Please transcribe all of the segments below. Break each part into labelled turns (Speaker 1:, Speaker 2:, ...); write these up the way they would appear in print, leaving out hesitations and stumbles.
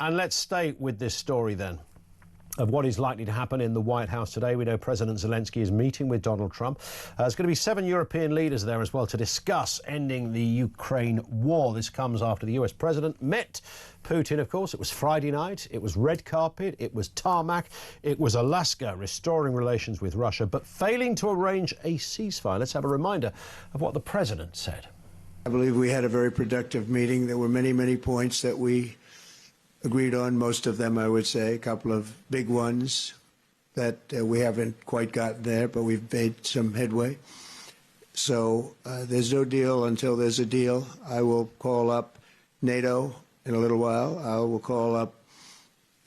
Speaker 1: And let's stay with this story then of what is likely to happen in the White House today. We know President Zelensky is meeting with Donald Trump. There's going to be 7 European leaders there as well to discuss ending the Ukraine war. This comes after the US president met Putin, of course. It was Friday night, it was red carpet, it was tarmac, it was Alaska, restoring relations with Russia, but failing to arrange a ceasefire. Let's have a reminder of what the president said.
Speaker 2: I believe we had a very productive meeting. There were many points that we agreed on, most of them, I would say, a couple of big ones that we haven't quite gotten there, but we've made some headway. So there's no deal until there's a deal. I will call up NATO in a little while. I will call up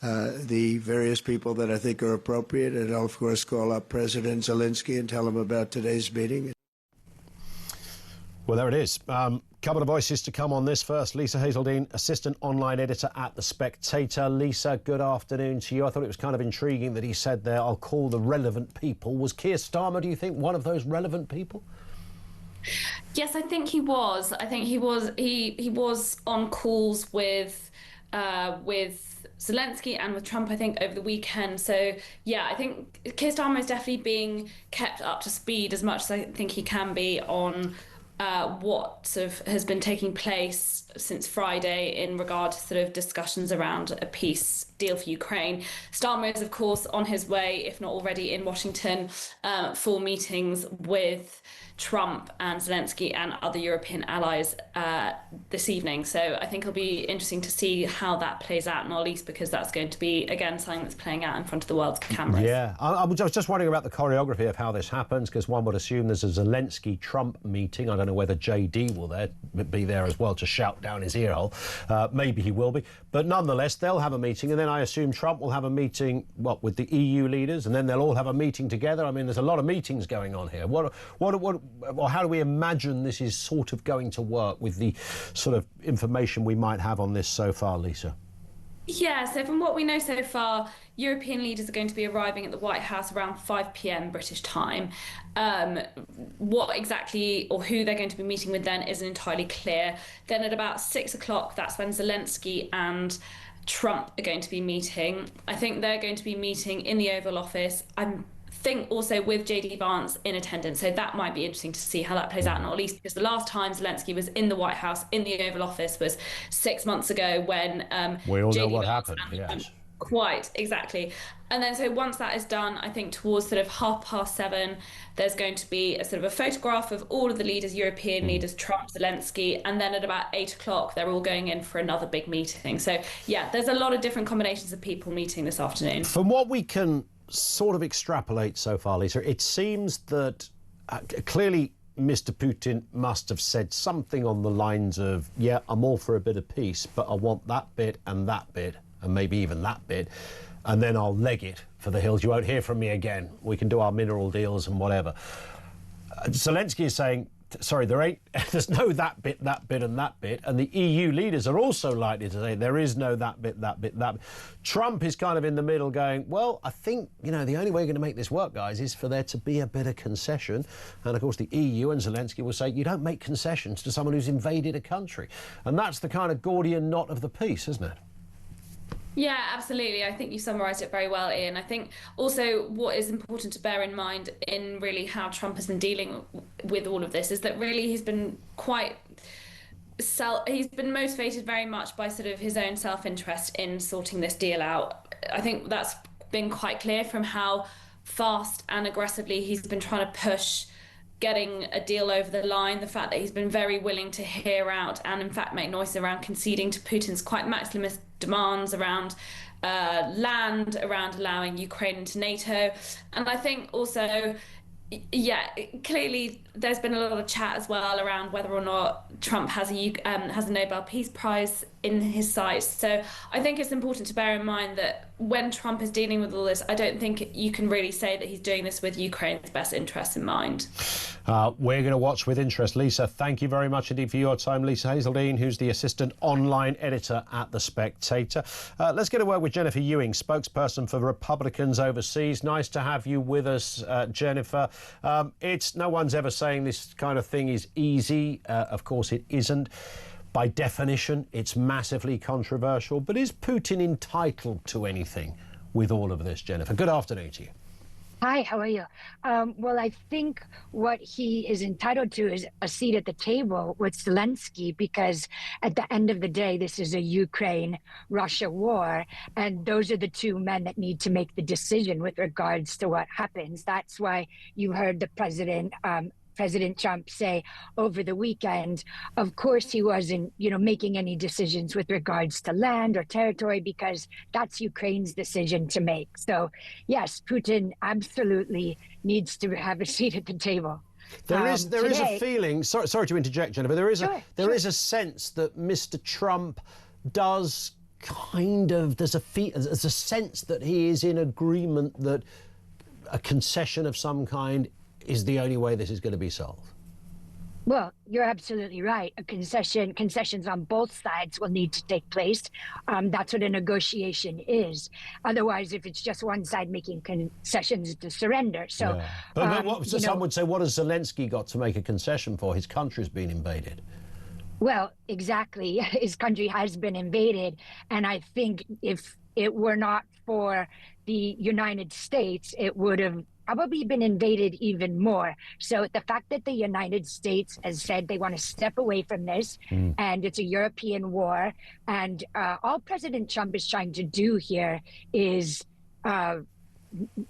Speaker 2: the various people that I think are appropriate, and I'll, of course, call up President Zelensky and tell him about today's meeting.
Speaker 1: Well, there it is. Couple of voices to come on this. First, Lisa Haseldine, assistant online editor at The Spectator. Lisa, good afternoon to you. I thought it was kind of intriguing that he said there, I'll call the relevant people. Was Keir Starmer, do you think, one of those relevant people?
Speaker 3: Yes, I think he was. I think he was on calls with Zelensky and with Trump, I think, over the weekend. So, yeah, I think Keir Starmer is definitely being kept up to speed as much as I think he can be on what sort of has been taking place since Friday in regard to sort of discussions around a peace deal for Ukraine. Starmer is, of course, on his way, if not already in Washington, for meetings with Trump and Zelensky and other European allies this evening. So I think it'll be interesting to see how that plays out, not least because that's going to be, again, something that's playing out in front of the world's cameras.
Speaker 1: Yeah, I was just wondering about the choreography of how this happens, because one would assume there's a Zelensky-Trump meeting. I don't know whether JD will be there as well to shout down his ear hole. Maybe he will be. But nonetheless, they'll have a meeting, and then I assume Trump will have a meeting, with the EU leaders, and then they'll all have a meeting together. I mean, there's a lot of meetings going on here. Or how do we imagine this is sort of going to work with the sort of information we might have on this so far, Lisa?
Speaker 3: Yeah, so from what we know so far, European leaders are going to be arriving at the White House around 5 p.m. British time. What exactly or who they're going to be meeting with then isn't entirely clear. Then at about 6 o'clock, that's when Zelensky and Trump are going to be meeting. I think they're going to be meeting in the Oval Office. I think also with JD Vance in attendance, so that might be interesting to see how that plays out, not least because the last time Zelensky was in the White House in the Oval Office was 6 months ago when
Speaker 1: we all know
Speaker 3: JD
Speaker 1: what
Speaker 3: Vance
Speaker 1: happened. Yes,
Speaker 3: quite exactly. And then so once that is done, I think towards sort of 7:30, there's going to be a sort of a photograph of all of the leaders, European leaders, Trump, Zelensky, and then at about 8 o'clock, they're all going in for another big meeting. So yeah, there's a lot of different combinations of people meeting this afternoon.
Speaker 1: From what we can sort of extrapolate so far, Lisa, it seems that clearly Mr. Putin must have said something on the lines of, yeah, I'm all for a bit of peace, but I want that bit and maybe even that bit, and then I'll leg it for the hills. You won't hear from me again. We can do our mineral deals and whatever. Zelensky is saying, sorry, there's no that bit, and that bit. And the EU leaders are also likely to say there is no that bit, that bit. Trump is kind of in the middle going, well, I think, the only way you're going to make this work, guys, is for there to be a bit of concession. And, of course, the EU and Zelensky will say, you don't make concessions to someone who's invaded a country. And that's the kind of Gordian knot of the piece, isn't it?
Speaker 3: Yeah, absolutely. I think you summarised it very well, Ian. I think also what is important to bear in mind in really how Trump has been dealing with all of this is that really he's been he's been motivated very much by sort of his own self-interest in sorting this deal out. I think that's been quite clear from how fast and aggressively he's been trying to push getting a deal over the line, the fact that he's been very willing to hear out and in fact make noises around conceding to Putin's quite maximalist demands around land, around allowing Ukraine into NATO. And I think also, yeah, clearly there's been a lot of chat as well around whether or not Trump has a Nobel Peace Prize in his sights. So I think it's important to bear in mind that when Trump is dealing with all this, I don't think you can really say that he's doing this with Ukraine's best interests in mind.
Speaker 1: We're going to watch with interest. Lisa, thank you very much indeed for your time. Lisa Haseldine, who's the assistant online editor at The Spectator. Let's get a word with Jennifer Ewing, spokesperson for Republicans overseas. Nice to have you with us, Jennifer. No one's ever saying this kind of thing is easy. Of course it isn't. By definition, it's massively controversial. But is Putin entitled to anything with all of this, Jennifer? Good afternoon to you.
Speaker 4: Hi, how are you? Well, I think what he is entitled to is a seat at the table with Zelensky, because at the end of the day, this is a Ukraine-Russia war, and those are the two men that need to make the decision with regards to what happens. That's why you heard the President Trump say over the weekend, of course he wasn't, making any decisions with regards to land or territory, because that's Ukraine's decision to make. So yes, Putin absolutely needs to have a seat at the table.
Speaker 1: There is a feeling, sorry to interject, Jennifer, there is a sense that Mr. Trump does there's a sense that he is in agreement that a concession of some kind is the only way this is going to be solved.
Speaker 4: Well, you're absolutely right. Concessions on both sides will need to take place. That's what a negotiation is. Otherwise, if it's just one side making concessions, to surrender. So,
Speaker 1: yeah. But some would say, what has Zelensky got to make a concession for? His country's been invaded.
Speaker 4: Well, exactly. His country has been invaded, and I think if it were not for the United States, it would have probably been invaded even more. So the fact that the United States has said they want to step away from this, and it's a European war, and all President Trump is trying to do here is,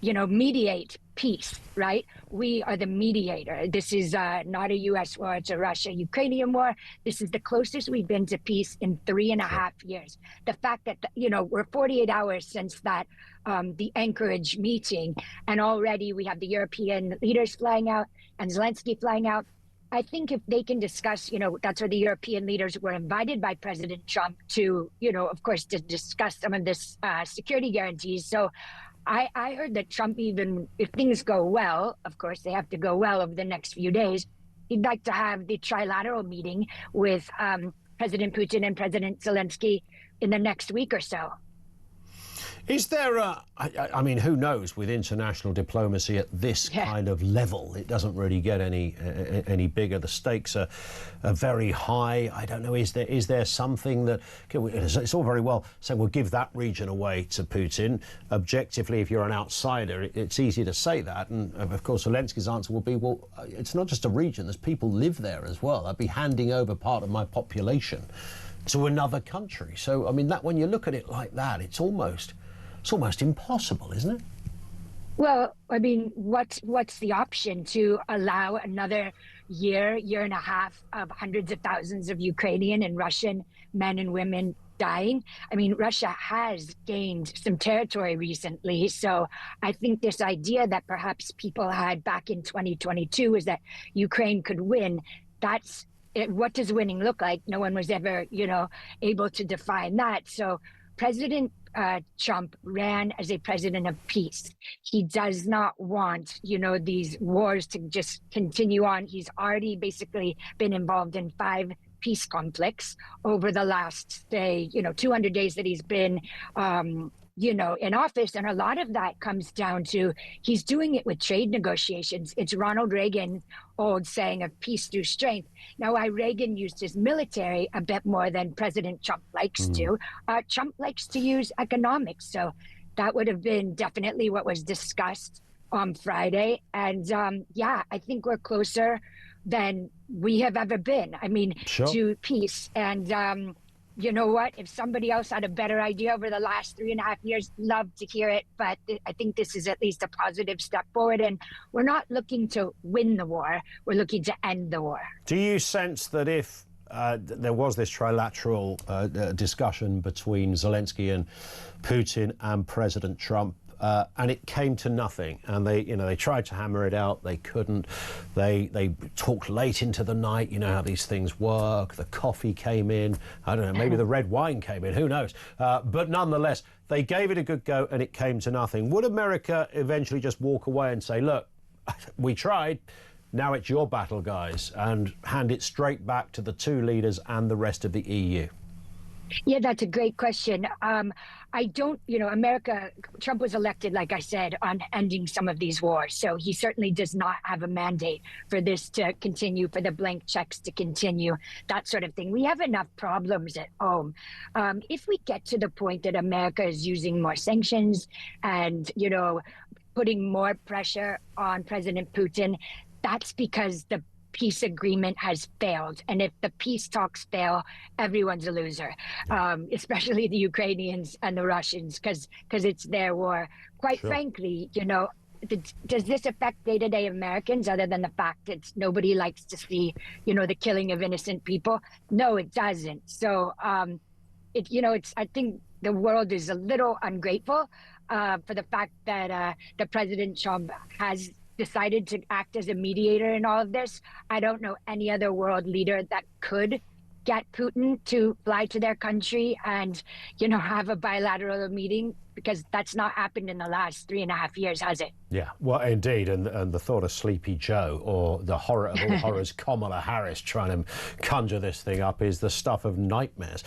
Speaker 4: mediate peace, right? We are the mediator. This is not a U.S. war, it's a Russia-Ukrainian war. This is the closest we've been to peace in 3.5 years. The fact that, we're 48 hours since that, the Anchorage meeting, and already we have the European leaders flying out and Zelensky flying out. I think if they can discuss, that's where the European leaders were invited by President Trump to, of course, to discuss some of this security guarantees. So I heard that Trump, even if things go well, of course, they have to go well over the next few days, he'd like to have the trilateral meeting with President Putin and President Zelensky in the next week or so.
Speaker 1: Is there I mean, who knows, with international diplomacy at this kind of level, it doesn't really get any bigger. The stakes are very high. I don't know, is there something that, it's all very well saying we'll give that region away to Putin. Objectively, if you're an outsider, it's easy to say that. And of course, Zelensky's answer will be, well, it's not just a region, there's people live there as well. I'd be handing over part of my population to another country. So, I mean, that when you look at it like that, it's almost impossible, isn't it?
Speaker 4: Well, I mean, what's the option? To allow another year and a half of hundreds of thousands of Ukrainian and Russian men and women dying? I mean, Russia has gained some territory recently. So I think this idea that perhaps people had back in 2022 is that Ukraine could win, that's it. What does winning look like? No one was ever, able to define that. So President Trump ran as a president of peace. He does not want, these wars to just continue on. He's already basically been involved in 5 peace conflicts over the last, say, 200 days that he's been, in office. And a lot of that comes down to he's doing it with trade negotiations. It's Ronald Reagan's old saying of peace through strength. Now, why Reagan used his military a bit more than President Trump likes to, Trump likes to use economics. So that would have been definitely what was discussed on Friday. And I think we're closer than we have ever been. I mean, to peace. And you know what? If somebody else had a better idea over the last 3.5 years, love to hear it. But I think this is at least a positive step forward. And we're not looking to win the war. We're looking to end the war.
Speaker 1: Do you sense that if there was this trilateral discussion between Zelensky and Putin and President Trump, and it came to nothing, and they tried to hammer it out, they couldn't, they talked late into the night, how these things work, the coffee came in, I don't know, maybe the red wine came in, who knows, but nonetheless, they gave it a good go and it came to nothing. Would America eventually just walk away and say, look, we tried, now it's your battle, guys, and hand it straight back to the 2 leaders and the rest of the EU?
Speaker 4: Yeah, that's a great question. I don't, Trump was elected, like I said, on ending some of these wars. So he certainly does not have a mandate for this to continue, for the blank checks to continue, that sort of thing. We have enough problems at home. If we get to the point that America is using more sanctions and, putting more pressure on President Putin, that's because the peace agreement has failed. And if the peace talks fail, everyone's a loser, especially the Ukrainians and the Russians, because it's their war. Quite frankly, does this affect day-to-day Americans other than the fact that nobody likes to see, the killing of innocent people? No, it doesn't. So, I think the world is a little ungrateful for the fact that the President Trump has decided to act as a mediator in all of this. I don't know any other world leader that could get Putin to fly to their country and, have a bilateral meeting, because that's not happened in the last 3.5 years, has it?
Speaker 1: Yeah, well, indeed. And the thought of Sleepy Joe, or the horror of all horrors, Kamala Harris trying to conjure this thing up, is the stuff of nightmares.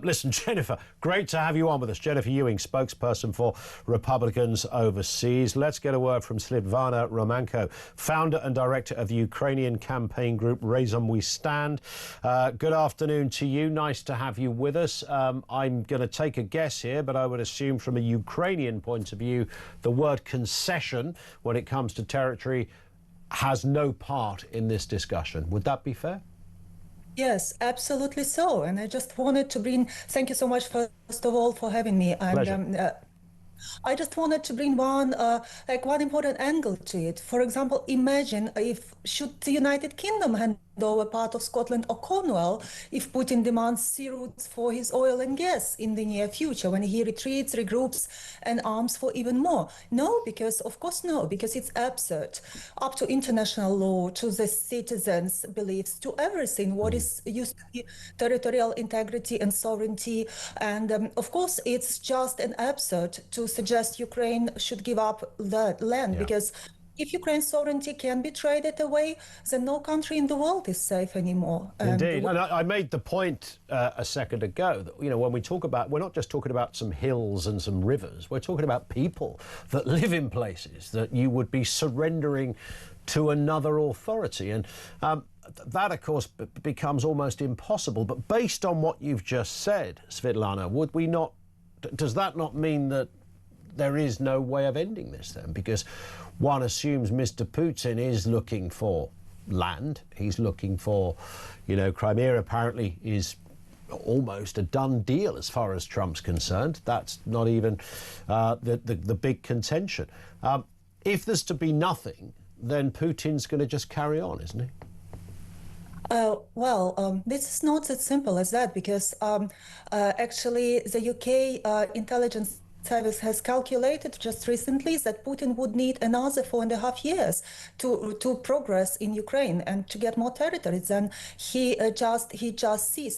Speaker 1: Listen, Jennifer, great to have you on with us. Jennifer Ewing, spokesperson for Republicans overseas. Let's get a word from Svitlana Romanko, founder and director of the Ukrainian campaign group Razom We Stand. Good afternoon to you. Nice to have you with us. I'm going to take a guess here, but I would assume from a Ukrainian point of view, the word concession when it comes to territory has no part in this discussion. Would that be fair?
Speaker 5: Yes, absolutely so. And I just wanted to thank you so much, first of all, for having me.
Speaker 1: Pleasure.
Speaker 5: I just wanted to bring one important angle to it. For example, imagine should the United Kingdom hand over part of Scotland or Cornwall if Putin demands sea routes for his oil and gas in the near future, when he retreats, regroups, and arms for even more? No, of course no, because it's absurd. Up to international law, to the citizens' beliefs, to everything what is used to be territorial integrity and sovereignty. And of course, it's just an absurd to suggest Ukraine should give up that land, because if Ukraine's sovereignty can be traded away, then no country in the world is safe anymore.
Speaker 1: Indeed. And I made the point a second ago that, when we talk about, we're not just talking about some hills and some rivers, we're talking about people that live in places that you would be surrendering to another authority. And that, of course, becomes almost impossible. But based on what you've just said, Svitlana, does that not mean that there is no way of ending this then? Because one assumes Mr. Putin is looking for land. He's looking for, Crimea apparently is almost a done deal as far as Trump's concerned. That's not even the big contention. If there's to be nothing, then Putin's going to just carry on, isn't he?
Speaker 5: This is not as simple as that, because actually the UK intelligence service has calculated just recently that Putin would need another 4.5 years to progress in Ukraine and to get more territories. And he just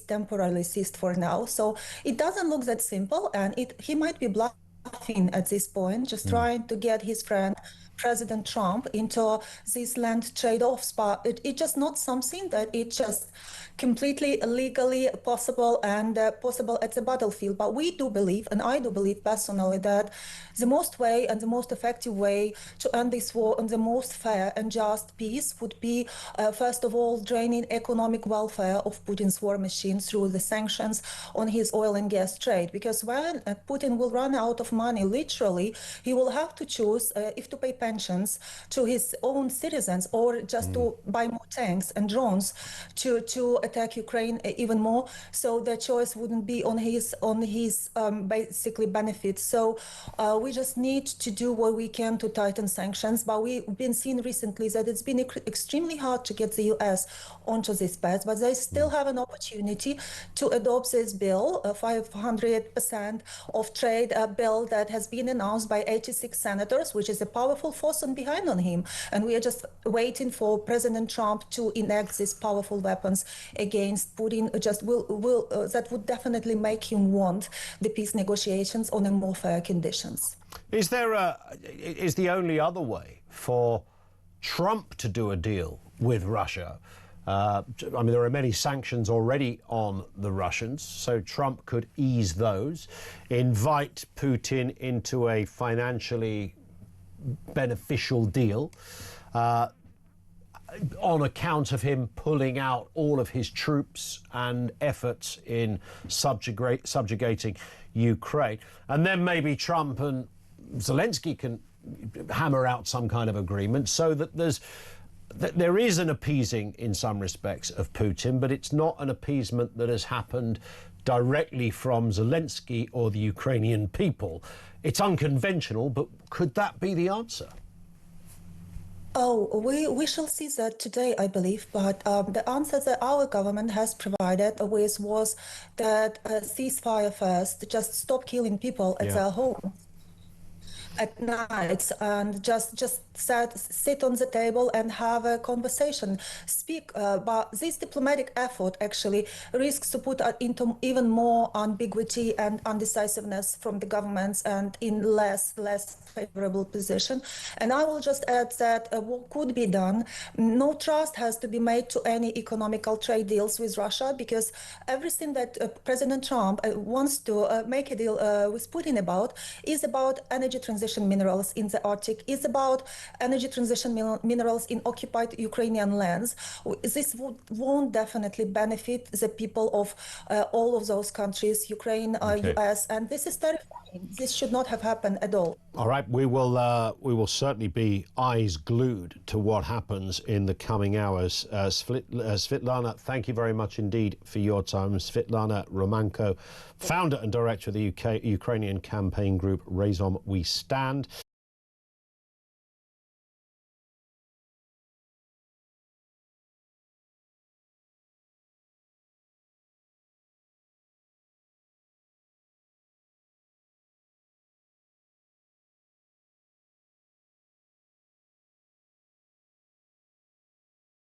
Speaker 5: temporarily ceased for now. So it doesn't look that simple, and he might be bluffing at this point, just trying to get his friend President Trump into these land trade-offs. But it's just not something that it's just completely legally possible and possible at the battlefield. But we do believe, and I do believe personally, that the most effective way to end this war and the most fair and just peace would be, first of all, draining economic welfare of Putin's war machine through the sanctions on his oil and gas trade. Because when Putin will run out of money, literally, he will have to choose if to pay pensions to his own citizens or just to buy more tanks and drones to attack Ukraine even more. So the choice wouldn't be on his basically benefits. So we just need to do what we can to tighten sanctions. But we've been seeing recently that it's been extremely hard to get the US onto this path, but they still have an opportunity to adopt this bill, a 500% of trade bill that has been announced by 86 senators, which is a powerful force behind on him. And we are just waiting for President Trump to enact these powerful weapons against Putin. That would definitely make him want the peace negotiations on a more fair conditions.
Speaker 1: Is the only other way for Trump to do a deal with Russia I mean, there are many sanctions already on the Russians, so Trump could ease those, invite Putin into a financially beneficial deal on account of him pulling out all of his troops and efforts in subjugating Ukraine. And then maybe Trump and Zelensky can hammer out some kind of agreement so that there is an appeasing in some respects of Putin, but it's not an appeasement that has happened directly from Zelensky or the Ukrainian people. It's unconventional, but could that be the answer?
Speaker 5: Oh, we shall see that today, I believe. But the answer that our government has provided with was that ceasefire first, just stop killing people at their home at night, and just sit on the table and have a conversation, speak. But this diplomatic effort actually risks to put into even more ambiguity and undecisiveness from the governments and in less favorable position. And I will just add that what could be done, no trust has to be made to any economical trade deals with Russia, because everything that President Trump wants to make a deal with Putin about is about energy transition minerals in the Arctic, is about energy transition minerals in occupied Ukrainian lands. This won't definitely benefit the people of all of those countries, Ukraine, US, and this is terrifying. This should not have happened at all.
Speaker 1: All right, we will certainly be eyes glued to what happens in the coming hours. Svetlana, thank you very much indeed for your time. Svetlana Romanko, founder and director of the Ukrainian campaign group Raison We Stand.